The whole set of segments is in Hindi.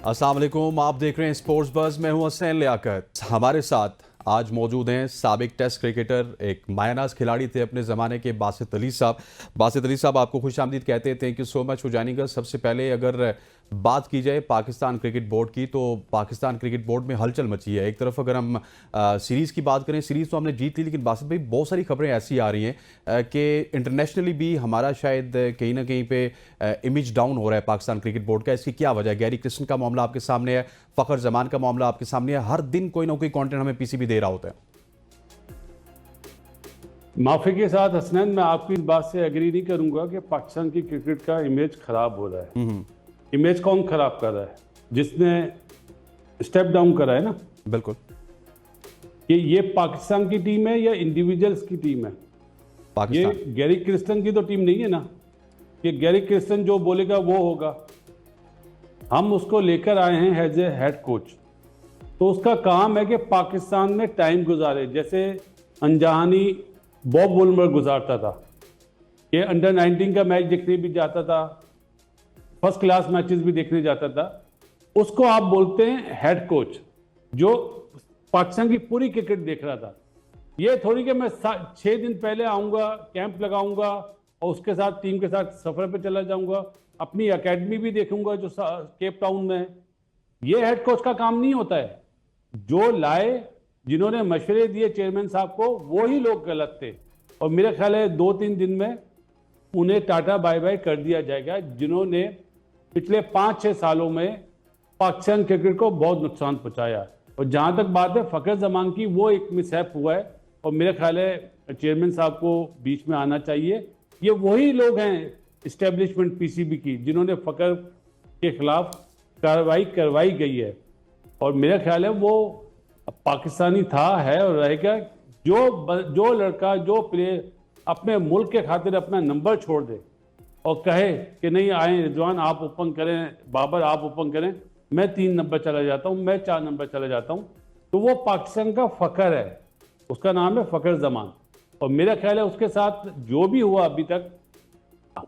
अस्सलाम वालेकुम, आप देख रहे हैं स्पोर्ट्स बज़। मैं हूं हसनैन लियाकत। हमारे साथ आज मौजूद हैं साबिक टेस्ट क्रिकेटर, एक मायनाज खिलाड़ी थे अपने ज़माने के, बासित अली साहब। बासित अली साहब, आपको खुशामदीद कहते हैं। Thank you so much for joining us. सबसे पहले अगर बात की जाए पाकिस्तान क्रिकेट बोर्ड की, तो पाकिस्तान क्रिकेट बोर्ड में हलचल मची है। एक तरफ अगर हम सीरीज़ की बात करें, सीरीज़ तो हमने जीत ली, लेकिन बासित भाई बहुत सारी खबरें ऐसी आ रही हैं कि इंटरनेशनली भी हमारा शायद कहीं ना कहीं पे इमेज डाउन हो रहा है पाकिस्तान क्रिकेट बोर्ड का। इसकी क्या वजह है? गैरी क्रिस्टन का मामला आपके सामने है, फ़खर जमान का मामला आपके सामने है। हर दिन कोई ना कोई कंटेंट हमें पीसीबी दे रहा होता है। माफी के साथ हसनैन, मैं आपकी इस बात से एग्री नहीं करूंगा कि पाकिस्तान की क्रिकेट का इमेज खराब हो रहा है। इमेज कौन खराब कर रहा है? जिसने स्टेप डाउन करा है ना। बिल्कुल। कि ये पाकिस्तान की टीम है या इंडिविजुअल्स की टीम है? ये पाकिस्तान। गैरी क्रिस्टन की तो टीम नहीं है ना। ये गैरी क्रिस्टन जो बोलेगा वो होगा। हम उसको लेकर आए हैं एज ए हेड कोच, तो उसका काम है कि पाकिस्तान में टाइम गुजारे, जैसे अनजानी बॉब वुलमर गुजारता था। ये अंडर 19 का मैच देखने भी जाता था, फर्स्ट क्लास मैचेस भी देखने जाता था। उसको आप बोलते हैं हेड कोच, जो पाकिस्तान की पूरी क्रिकेट देख रहा था। ये थोड़ी कि मैं 6 दिन पहले आऊंगा, कैंप लगाऊंगा और उसके साथ टीम के साथ सफर पे चला जाऊंगा, अपनी एकेडमी भी देखूंगा जो केप टाउन में है। ये हेड कोच का काम नहीं होता है। जो लाए, जिन्होंने मशवरे दिए चेयरमैन साहब को, वो ही लोग गलत थे। और मेरा ख्याल है 2-3 दिन में उन्हें टाटा बाय बाय कर दिया जाएगा, जिन्होंने पिछले 5-6 सालों में पाकिस्तान क्रिकेट को बहुत नुकसान पहुंचाया। और जहां तक बात है फ़खर जमान की, वो एक मिसहैप हुआ है और मेरा ख्याल है चेयरमैन साहब को बीच में आना चाहिए। ये वही लोग हैं इस्टेब्लिशमेंट पीसीबी की, जिन्होंने फ़खर के खिलाफ कार्रवाई करवाई गई है। और मेरा ख्याल है वो पाकिस्तानी था, है और रहेगा। जो लड़का, जो प्लेयर अपने मुल्क के खातिर अपना नंबर छोड़ दे और कहे कि नहीं आए रिजवान आप ओपन करें, बाबर आप ओपन करें, मैं 3 नंबर चला जाता हूं, मैं 4 नंबर चला जाता हूं, तो वो पाकिस्तान का फ़खर है। उसका नाम है फ़खर जमान। और मेरा ख्याल है उसके साथ जो भी हुआ अभी तक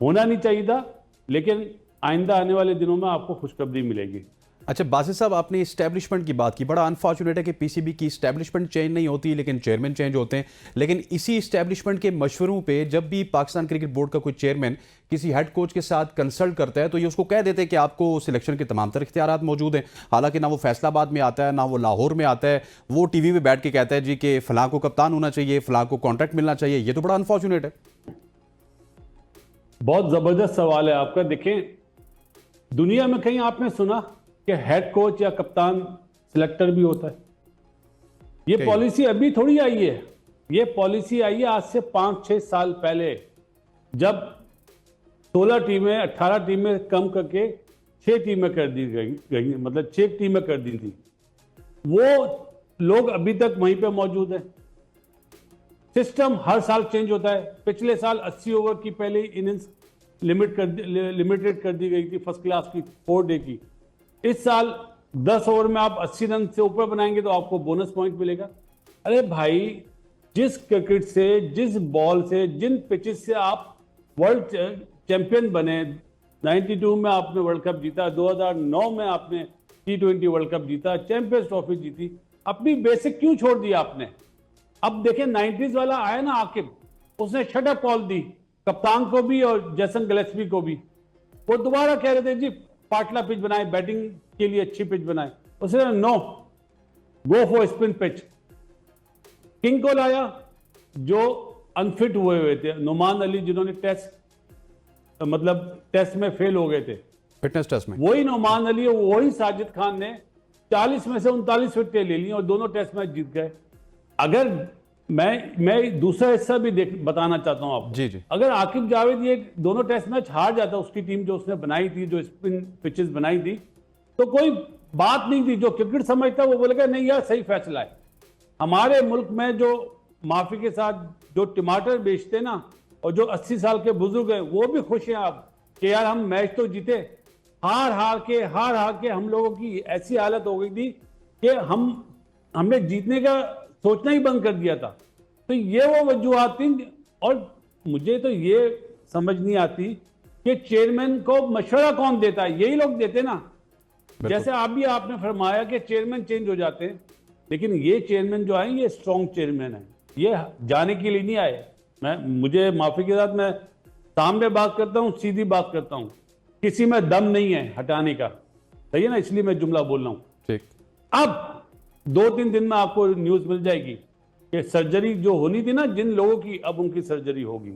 होना नहीं चाहिए था, लेकिन आइंदा आने वाले दिनों में आपको खुशखबरी मिलेगी। अच्छा बासित साहब, आपने इस्टेब्लिशमेंट की बात की। बड़ा अनफॉर्चुनेट है कि पीसीबी की इस्टेब्लिशमेंट चेंज नहीं होती, लेकिन चेयरमैन चेंज होते हैं। लेकिन इसी इस्टेब्लिशमेंट के मशवरों पे जब भी पाकिस्तान क्रिकेट बोर्ड का कोई चेयरमैन किसी हेड कोच के साथ कंसल्ट करता है, तो ये उसको कह देते हैं कि आपको सिलेक्शन के तमाम तरह इख्तियारात मौजूद हैं। हालांकि ना वो फैसलाबाद में आता है, ना वो लाहौर में आता है। वो टीवी पे बैठ के कहता है जी कि फलां को कप्तान होना चाहिए, फलां को कॉन्ट्रैक्ट मिलना चाहिए। ये तो बड़ा अनफॉर्चुनेट है। बहुत जबरदस्त सवाल है आपका। देखें, दुनिया में कहीं आपने सुना कि हेड कोच या कप्तान सिलेक्टर भी होता है? ये पॉलिसी अभी थोड़ी आई है। ये पॉलिसी आई है आज से 5-6 साल पहले, जब 16 टीमें 18 टीमें कम करके 6 टीमें कर दी गई, मतलब 6 टीमें कर दी थी। वो लोग अभी तक वहीं पे मौजूद हैं। सिस्टम हर साल चेंज होता है। पिछले साल 80 ओवर की पहले इनिंग्स लिमिटेड कर दी गई थी, फर्स्ट क्लास की 4 डे की। इस साल 10 ओवर में आप 80 रन से ऊपर बनाएंगे तो आपको बोनस पॉइंट मिलेगा। अरे भाई, जिस क्रिकेट से, जिस बॉल से, जिन पिचेस से आप वर्ल्ड चैंपियन बने, 92 में आपने वर्ल्ड कप जीता, 2009 में आपने T20 वर्ल्ड कप जीता, चैंपियंस ट्रॉफी जीती, अपनी बेसिक क्यों छोड़ दिया आपने? अब देखें, 90s वाला आया ना आकिब, उसने शटअप कॉल दी कप्तान को भी और जेसन गिलेस्पी को भी। वो दोबारा कह रहे थे जी पाटला पिच बनाए, बैटिंग के लिए अच्छी पिच बनाए। उसने no, go for spin pitch. King को लाया जो अनफिट हुए थे, नुमान अली, जिन्होंने टेस्ट में फेल हो गए थे, फिटनेस टेस्ट में। वही नुमान अली और वही साजिद खान ने 40 में से 39 विकेटें ले ली और दोनों टेस्ट मैच जीत गए। अगर मैं दूसरा हिस्सा भी बताना चाहता हूं आपको। जी जी। अगर आकिब जावेद ये दोनों टेस्ट मैच हार जाता, उसकी टीम जो उसने बनाई थी, जो स्पिन पिचेस बनाई थी, तो कोई बात नहीं थी। जो क्रिकेट समझता है वो बोलेगा नहीं यार सही फैसला है। हमारे मुल्क में जो माफी के साथ जो टमाटर बेचते ना, और जो 80 साल के बुजुर्ग हैं, वो भी खुश हैं अब कि यार हम मैच तो जीते। हार हार के हम लोगों की ऐसी हालत हो गई थी कि हमने जीतने का सोचना ही बंद कर दिया था। तो ये वो वजूहात थी। और मुझे तो ये समझ नहीं आती कि चेयरमैन को मशवरा कौन देता है? यही लोग देते ना। जैसे आपने फरमाया कि चेयरमैन चेंज हो जाते हैं, लेकिन ये चेयरमैन जो आए ये स्ट्रॉन्ग चेयरमैन है, ये जाने के लिए नहीं आए। मुझे माफी के साथ मैं सामने बात करता हूं, सीधी बात करता हूं, किसी में दम नहीं है हटाने का, सही है ना, इसलिए मैं जुमला बोल रहा हूं। ठीक। अब 2-3 दिन में आपको न्यूज मिल जाएगी कि सर्जरी जो होनी थी ना जिन लोगों की, अब उनकी सर्जरी होगी।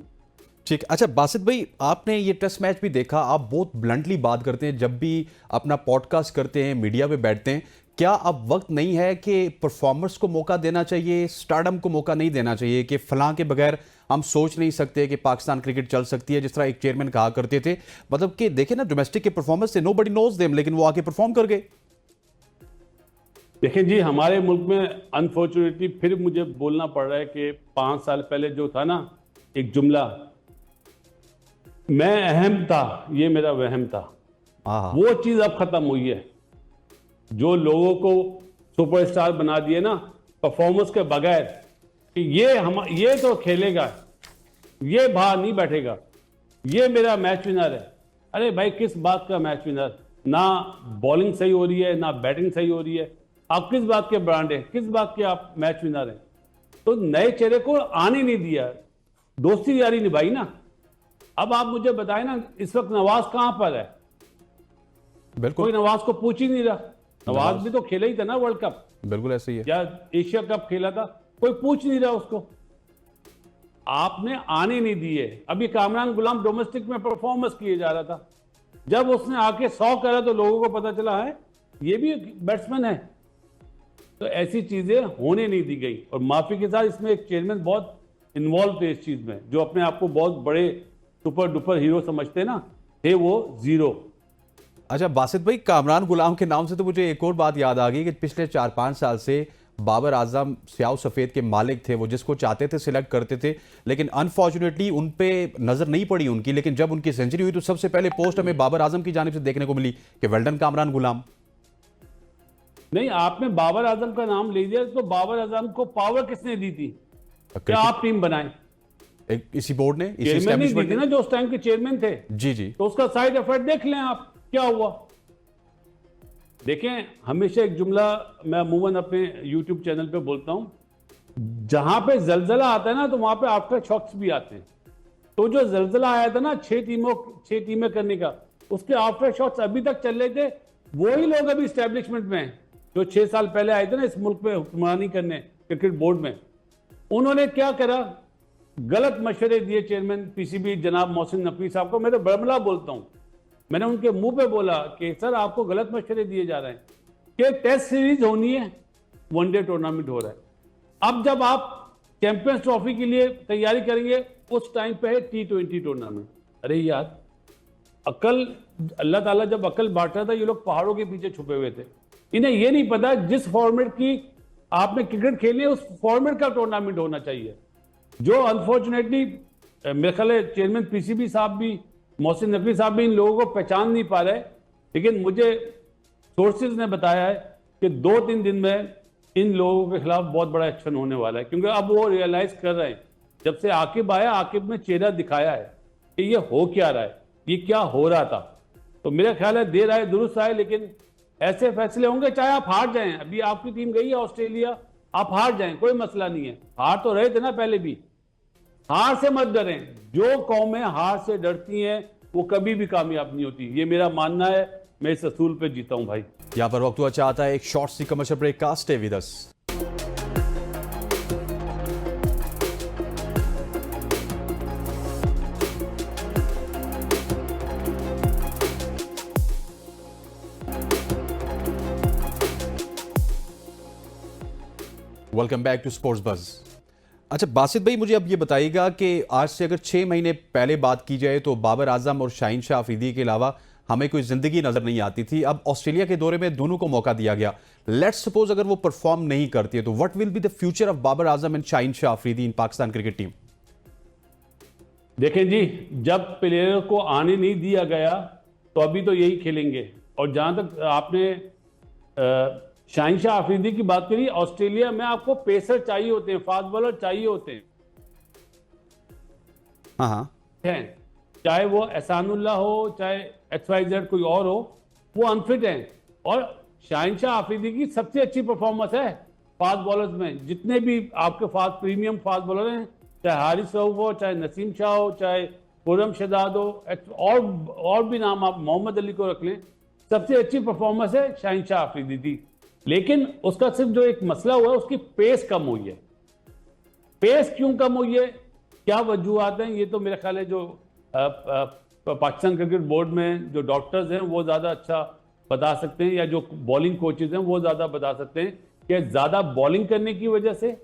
ठीक। अच्छा बासित भाई, आपने ये टेस्ट मैच भी देखा, आप बहुत ब्लंटली बात करते हैं जब भी अपना पॉडकास्ट करते हैं, मीडिया पे बैठते हैं। क्या अब वक्त नहीं है कि परफॉर्मर्स को मौका देना चाहिए, स्टारडम को मौका नहीं देना चाहिए कि फलां के बगैर हम सोच नहीं सकते कि पाकिस्तान क्रिकेट चल सकती है, जिस तरह एक चेयरमैन कहा करते थे? मतलब कि देखे ना, डोमेस्टिक के परफॉर्मेंस से नोबडी नोज देम, लेकिन वो आके परफॉर्म कर गए। देखिए जी, हमारे मुल्क में अनफॉर्चुनेटली फिर मुझे बोलना पड़ रहा है कि 5 साल पहले जो था ना एक जुमला, मैं अहम था, ये मेरा वहम था, वो चीज अब खत्म हुई है। जो लोगों को सुपरस्टार बना दिए ना परफॉर्मेंस के बगैर, कि ये तो खेलेगा, ये बाहर नहीं बैठेगा, ये मेरा मैच विनर है। अरे भाई, किस बात का मैच विनर? ना बॉलिंग सही हो रही है, ना बैटिंग सही हो रही है, आप किस बात के ब्रांड है, किस बात के आप मैच विनर हैं? तो नए चेहरे को आने नहीं दिया, दोस्ती यारी निभाई ना। अब आप मुझे बताएं ना, इस वक्त नवाज कहां पर है? बिल्कुल, कोई नवाज को पूछ ही नहीं रहा। नवाज भी तो खेला ही था ना वर्ल्ड कप, बिल्कुल ऐसे ही है, या एशिया कप खेला था, कोई पूछ नहीं रहा उसको। आपने आने नहीं दिए। अभी कामरान गुलाम डोमेस्टिक में परफॉर्मेंस किए जा रहा था, जब उसने आके 100 करा तो लोगों को पता चला है ये भी बैट्समैन है। तो ऐसी चीजें होने नहीं दी गई। और माफी के साथ इसमें एक चेयरमैन बहुत इन्वॉल्व थे इस चीज में, जो अपने आप को बहुत बड़े सुपर डुपर हीरो समझते ना, थे वो जीरो। अच्छा बासित भाई, कामरान गुलाम के नाम से तो मुझे एक और बात याद आ गई कि पिछले 4-5 साल से बाबर आजम स्याह सफेद के मालिक थे, वो जिसको चाहते थे सिलेक्ट करते थे, लेकिन अनफॉर्चुनेटली उन पे नजर नहीं पड़ी उनकी। लेकिन जब उनकी सेंचुरी हुई तो सबसे पहले पोस्ट हमें बाबर आजम की जानिब से देखने को मिली कि वेल्डन कामरान गुलाम। नहीं, आपने बाबर आजम का नाम ले दिया, तो बाबर आजम को पावर किसने दी थी क्या आप टीम बनाए? इसी बोर्ड ने, इसी चेयरमैन नहीं दी एस्टेब्लिशमेंट थी ना, जो उस टाइम के चेयरमैन थे। जी जी। तो उसका साइड इफेक्ट देख लें आप क्या हुआ। देखें, हमेशा एक जुमला मैं अमूमन अपने YouTube चैनल पे बोलता हूं, जहां पे जलजला आता है ना तो वहां पे आफ्टर शॉक्स भी आते हैं। तो जो जलजला आया था ना 6 टीमें करने का, उसके आफ्टर शॉक्स अभी तक चल रहे थे। वही लोग अभी स्टैब्लिशमेंट में हैं जो 6 साल पहले आए थे ना इस मुल्क में हुक्मरानी करने क्रिकेट बोर्ड में। उन्होंने क्या करा? गलत मशवरे दिए चेयरमैन पीसीबी जनाब मोहसिन नकवी साहब को। मैं तो बड़मला बोलता हूं, मैंने उनके मुंह पे बोला कि सर आपको गलत मशवरे दिए जा रहे हैं कि टेस्ट सीरीज होनी है, वनडे टूर्नामेंट हो रहा है। अब जब आप चैंपियंस ट्रॉफी के लिए तैयारी करेंगे उस टाइम पे है T20 टूर्नामेंट। अरे यार, अकल, अल्लाह ताला जब अकल बांट रहा था ये लोग पहाड़ों के पीछे छुपे हुए थे। इन्हें ये नहीं पता जिस फॉर्मेट की आपने क्रिकेट खेलनी है उस फॉर्मेट का टूर्नामेंट होना चाहिए, जो अनफॉर्चुनेटली मेरे ख्याल है चेयरमैन पीसीबी साहब भी, मोहसिन नकवी साहब भी इन लोगों को पहचान नहीं पा रहे। लेकिन मुझे सोर्सेज ने बताया है कि 2-3 दिन में इन लोगों के खिलाफ बहुत बड़ा एक्शन होने वाला है, क्योंकि अब वो रियलाइज कर रहे हैं, जब से आकिब आया, आकिब ने चेहरा दिखाया है कि ये हो क्या रहा है, ये क्या हो रहा था। तो मेरा ख्याल है देर आए दुरुस्त आए, लेकिन ऐसे फैसले होंगे चाहे आप हार जाएं। अभी आपकी टीम गई है ऑस्ट्रेलिया, आप हार जाएं, कोई मसला नहीं है, हार तो रहे थे ना पहले भी। हार से मत डरें, जो कौमें हार से डरती हैं वो कभी भी कामयाब नहीं होती, ये मेरा मानना है। मैं इस असूल पे जीता हूं भाई। यहां पर वक्त हुआ चाहता है एक शॉर्ट सी कमर्शियल ब्रेक का। Stay with us. Welcome back to sports buzz. अच्छा बासित भाई, मुझे अब ये बताइएगा कि आज से अगर 6 महीने पहले बात की जाए तो बाबर आजम और शाहीन शाह अफरीदी के अलावा हमें कोई जिंदगी नजर नहीं आती थी। अब ऑस्ट्रेलिया के दौरे में दोनों को मौका दिया गया। लेट्स सपोज अगर वो परफॉर्म नहीं करती है तो what will be the future of Babar Azam and Shaheen Shah Afridi in Pakistan cricket team? देखें जी, जब प्लेयर को आने नहीं दिया गया तो अभी तो यही खेलेंगे। और जहां तक आपने शाहीन शाह अफरीदी की बात करी, ऑस्ट्रेलिया में आपको पेसर चाहिए होते हैं, फास्ट बॉलर चाहिए होते हैं। हाँ, चाहे वो एहसानुल्लाह हो, चाहे XYZ कोई और हो, वो अनफिट हैं। और शाहिनशाह आफरीदी की सबसे अच्छी परफॉर्मेंस है फास्ट बॉलर्स में। जितने भी आपके फास्ट प्रीमियम फास्ट बॉलर हैं, चाहे हारिस रऊफ हो, चाहे नसीम शाह हो, चाहे खुर्रम शहजाद हो, और भी नाम आप मोहम्मद अली को रख लें, सबसे अच्छी परफॉर्मेंस है शाहिनशाह आफरीदी की। लेकिन उसका सिर्फ जो एक मसला हुआ है, उसकी पेस कम हुई है। पेस क्यों कम हुई है, क्या वजूहत हैं, ये तो मेरे ख्याल है जो पाकिस्तान क्रिकेट बोर्ड में जो डॉक्टर्स हैं वो ज़्यादा अच्छा बता सकते हैं, या जो बॉलिंग कोचेज हैं वो ज़्यादा बता सकते हैं कि ज़्यादा बॉलिंग करने की वजह से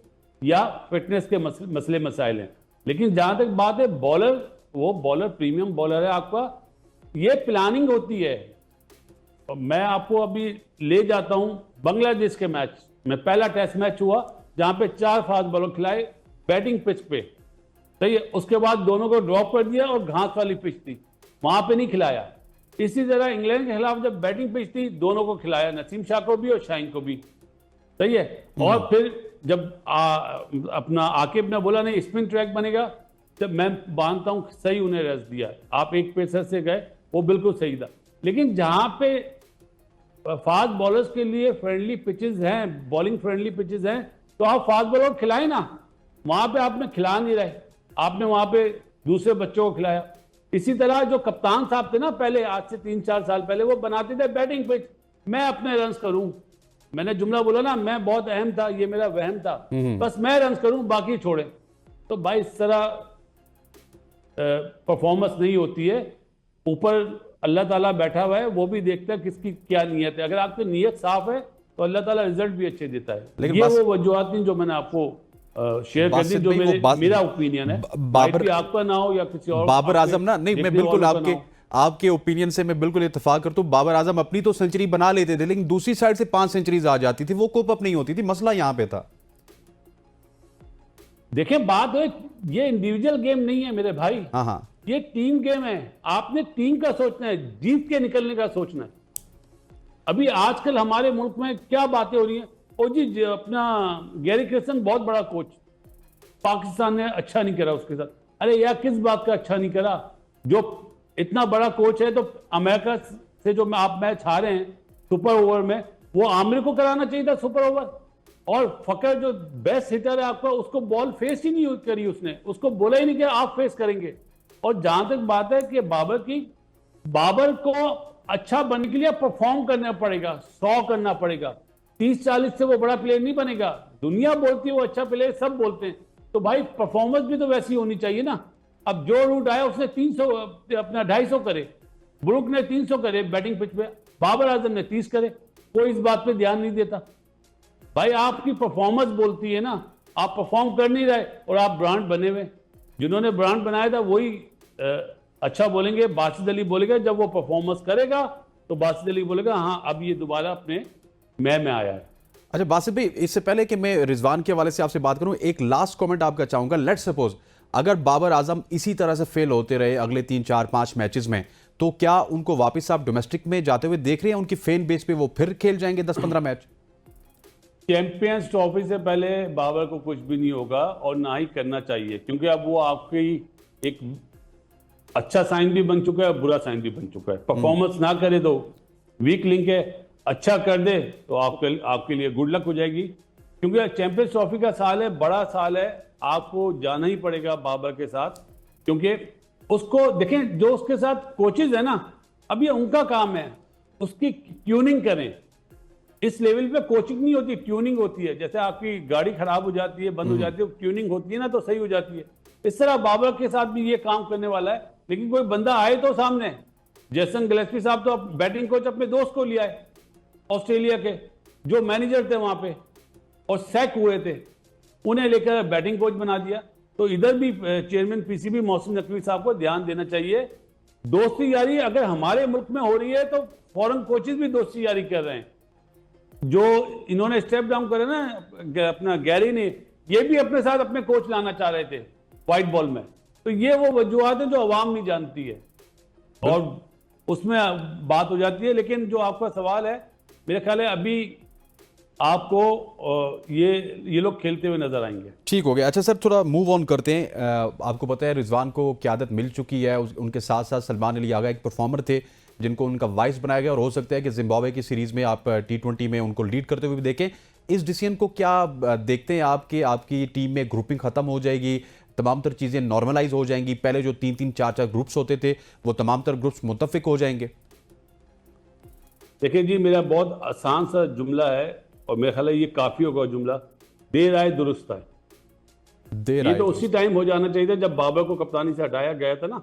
या फिटनेस के मसले मसाइल हैं। लेकिन जहाँ तक बात है बॉलर, वो बॉलर प्रीमियम बॉलर है आपका, ये प्लानिंग होती है। मैं आपको अभी ले जाता हूँ बांग्लादेश के मैच में, पहला टेस्ट मैच हुआ जहाँ पे 4 फास्ट बॉलर खिलाए बैटिंग पिच पे, सही है। उसके बाद दोनों को ड्रॉप कर दिया और घास वाली पिच थी, वहां पे नहीं खिलाया। इसी तरह इंग्लैंड के खिलाफ जब बैटिंग पिच थी, दोनों को खिलाया, नसीम शाह को भी और शाहीन को भी, सही है। और फिर जब अपना आकिब ने बोला नहीं स्पिन ट्रैक बनेगा, जब मैं मानता हूं सही उन्हें रेस्ट दिया, आप एक पेसर से गए, वो बिल्कुल सही था। लेकिन जहां पे फास्ट बॉलर्स के लिए फ्रेंडली पिचेस हैं, बॉलिंग फ्रेंडली पिचेस हैं, तो आप फास्ट बॉलर खिलाए ना, वहां पे आपने खिला नहीं रहे, आपने वहां पे दूसरे बच्चों को खिलाया। इसी तरह जो कप्तान साहब थे ना पहले, आज से 3-4 साल पहले, वो बनाते थे बैटिंग पिच, मैं अपने रन्स करूं, मैंने जुमला बोला ना, मैं बहुत अहम था, ये मेरा वहम था, बस मैं रन्स करूं बाकी छोड़े। तो भाई इस तरह परफॉर्मेंस नहीं होती है। ऊपर अल्लाह ताला बैठा हुआ है, वो भी देखता है किसकी क्या नीयत है। अगर आपकी नीयत साफ है तो अल्लाह ताला रिजल्ट भी अच्छे देता है। लेकिन ये वो वजूहत नहीं जो मैंने आपको शेयर कर दी, जो मेरा ओपिनियन है। बाबर आपका ना हो या किसी और, बाबर आजम ना, नहीं मैं बिल्कुल आपके ओपिनियन से मैं बिल्कुल इत्तेफाक करता हूं। बाबर आजम अपनी तो सेंचुरी बना लेते थे, लेकिन दूसरी साइड से 5 सेंचुरीज आ जाती थी, वो कोप अप नहीं होती थी। मसला यहां पे था। देखें बात है, ये इंडिविजुअल गेम नहीं है मेरे भाई, हाँ हाँ, ये टीम गेम है। आपने टीम का सोचना है, जीत के निकलने का सोचना है। अभी आजकल हमारे मुल्क में क्या बातें हो रही हैं, ओ जी अपना गैरी क्रिस्टन बहुत बड़ा कोच, पाकिस्तान ने अच्छा नहीं करा उसके साथ। अरे यार किस बात का अच्छा नहीं करा, जो इतना बड़ा कोच है, तो अमेरिका से जो आप मैच हारे हैं सुपर ओवर में, वो आमिर को कराना चाहिए था सुपर ओवर। और फकर जो बेस्ट हिटर है आपका, उसको बॉल फेस ही नहीं करी उसने, उसको बोला ही नहीं कि आप फेस करेंगे। और जहां तक बात है कि बाबर की, बाबर को अच्छा बनने के लिए परफॉर्म करना पड़ेगा, 100 करना पड़ेगा। 30-40 से वो बड़ा प्लेयर नहीं बनेगा। दुनिया बोलती है वो अच्छा प्लेयर, सब बोलते हैं, तो भाई परफॉर्मेंस भी तो वैसी होनी चाहिए ना। अब जो रूट आया उसने 300 अपना 250 करे, ब्रुक ने 300 करे बैटिंग पिच पे, बाबर आजम ने 30 करे, कोई इस बात पे ध्यान नहीं देता। भाई आपकी परफॉर्मेंस बोलती है ना, आप परफॉर्म कर नहीं रहे और आप ब्रांड बने हुए। जिन्होंने ब्रांड बनाया था वही अच्छा बोलेंगे, बासित अली बोलेगा जब वो परफॉर्मेंस करेगा, तो बासित अली बोलेगा हाँ अब ये दोबारा अपने में आया है। अच्छा बासित भाई, इससे पहले कि मैं रिजवान के हवाले से आपसे बात करूं, एक लास्ट कमेंट आपका चाहूंगा। लेट्स सपोज अगर बाबर आजम इसी तरह से फेल होते रहे अगले 3-4-5 मैचेस में, तो क्या उनको वापस आप डोमेस्टिक में जाते हुए देख रहे हैं? उनकी फैन बेस पे वो फिर खेल जाएंगे 10-15 मैच? चैंपियंस ट्रॉफी से पहले बाबर को कुछ भी नहीं होगा और ना ही करना चाहिए, क्योंकि अब वो आपकी एक अच्छा साइन भी बन चुका है, बुरा साइन भी बन चुका है। परफॉर्मेंस ना करे तो वीक लिंक है, अच्छा कर दे तो आपके लिए गुड लक हो जाएगी। क्योंकि चैंपियंस ट्रॉफी का साल है, बड़ा साल है, आपको जाना ही पड़ेगा बाबर के साथ। क्योंकि उसको देखें, जो उसके साथ कोचेज है ना, अब ये उनका काम है, उसकी ट्यूनिंग करें। इस लेवल पे कोचिंग नहीं होती, ट्यूनिंग होती है। जैसे आपकी गाड़ी खराब हो जाती है, बंद हो जाती है, ट्यूनिंग होती है ना, तो सही हो जाती है। इस तरह बाबर के साथ भी ये काम करने वाला है। लेकिन कोई बंदा आए तो सामने, जैसन गिलेस्पी साहब तो बैटिंग कोच अपने दोस्त को लिया है ऑस्ट्रेलिया के, जो मैनेजर थे वहां पे और सैक हुए थे, उन्हें लेकर बैटिंग कोच बना दिया। तो इधर भी चेयरमैन पीसीबी मोहसिन नकवी साहब को ध्यान देना चाहिए। दोस्ती यारी अगर हमारे मुल्क में हो रही है तो फॉरेन कोचेज भी दोस्ती यारी कर रहे हैं। जो इन्होंने स्टेप डाउन करे ना अपना गैरी ने, ये भी अपने साथ अपने कोच लाना चाह रहे थे व्हाइट बॉल में। तो ये वो वजूहत है जो अवाम नहीं जानती है और उसमें बात हो जाती है। लेकिन जो आपका सवाल है, मेरे ख्याल है अभी आपको ये लोग खेलते हुए नजर आएंगे। ठीक हो गया। अच्छा सर, थोड़ा मूव ऑन करते हैं। आपको पता है रिजवान को क़यादत मिल चुकी है, उनके साथ साथ सलमान अली आगा एक परफॉर्मर थे, जिनको उनका वाइस बनाया गया, और हो सकता है कि जिम्बाब्वे की सीरीज में आप T20 में उनको लीड करते हुए भी देखें। इस डिसीजन को क्या देखते हैं आप कि आपकी टीम में ग्रुपिंग खत्म हो जाएगी, तमाम तर चीज़ें नॉर्मलाइज हो जाएंगी, पहले जो 3-3 4-4 ग्रुप्स होते थे वो तमाम तर ग्रुप्स मुत्तफिक हो जाएंगे? देखिए जी, मेरा बहुत आसान सा जुमला है और मेरा ख्याल है ये काफी होगा जुमला, देर आए दुरुस्त आए। देर ये आए तो तो उसी टाइम हो जाना चाहिए था जब बाबर को कप्तानी से हटाया गया था ना,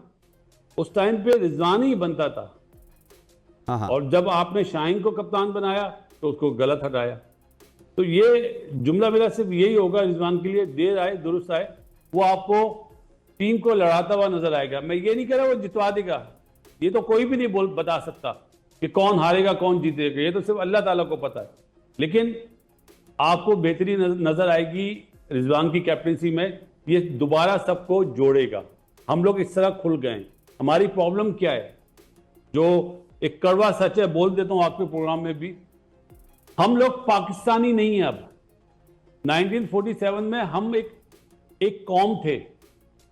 उस टाइम पे रिजवान ही बनता था। हाँ हाँ, और जब आपने शाहीन को कप्तान बनाया तो उसको गलत हटाया। तो ये जुमला मेरा सिर्फ यही होगा रिजवान के लिए, देर आए दुरुस्त आए। वो आपको टीम को लड़ाता हुआ नजर आएगा। मैं ये नहीं कह रहा वो जितवा देगा, ये तो कोई भी नहीं बता सकता कि कौन हारेगा कौन जीतेगा, ये तो सिर्फ अल्लाह ताला को पता है। लेकिन आपको बेहतरी नजर आएगी रिजवान की कैप्टनसी में, ये दोबारा सबको जोड़ेगा। हम लोग इस तरह खुल गए। हमारी प्रॉब्लम क्या है, जो एक कड़वा सच है, बोल देता हूं आपके प्रोग्राम में भी, हम लोग पाकिस्तानी नहीं है अब। 1947 में हम एक कौम थे,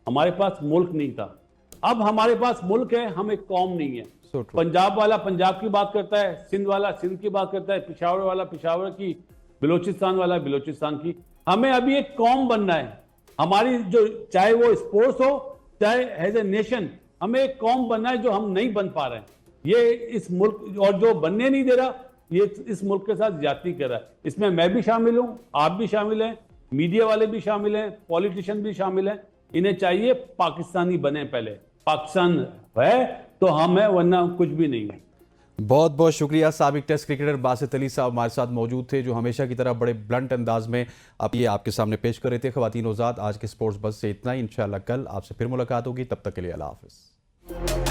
हमारे पास मुल्क नहीं था। अब हमारे पास मुल्क है, हम एक कौम नहीं है। So true. पंजाब वाला पंजाब की बात करता है, सिंध वाला सिंध की बात करता है, पिशावर वाला पिशावर की, बलूचिस्तान वाला बलूचिस्तान की। हमें अभी एक कौम बनना है। हमारी जो, चाहे वो स्पोर्ट्स हो चाहे एज ए नेशन, हमें एक कौम बनना है जो हम नहीं बन पा रहे हैं। ये इस मुल्क, और जो बनने नहीं दे रहा, ये इस मुल्क के साथ ज्यादती कर रहा है। इसमें मैं भी शामिल हूं, आप भी शामिल हैं, मीडिया वाले भी शामिल हैं, पॉलिटिशियन भी शामिल हैं। इन्हें चाहिए पाकिस्तानी बने। पहले पाकिस्तान है तो हम है, वरना कुछ भी नहीं है। बहुत बहुत शुक्रिया। साबिक टेस्ट क्रिकेटर बासित अली साहब हमारे साथ मौजूद थे, जो हमेशा की तरह बड़े ब्लंट अंदाज में अब ये आपके सामने पेश कर रहे थे। ख़वातीन-ओ-ज़ात, आज के स्पोर्ट्स बस से इतना ही। इंशाअल्लाह कल आपसे फिर मुलाकात होगी, तब तक के लिए अल्लाह हाफ़िज़।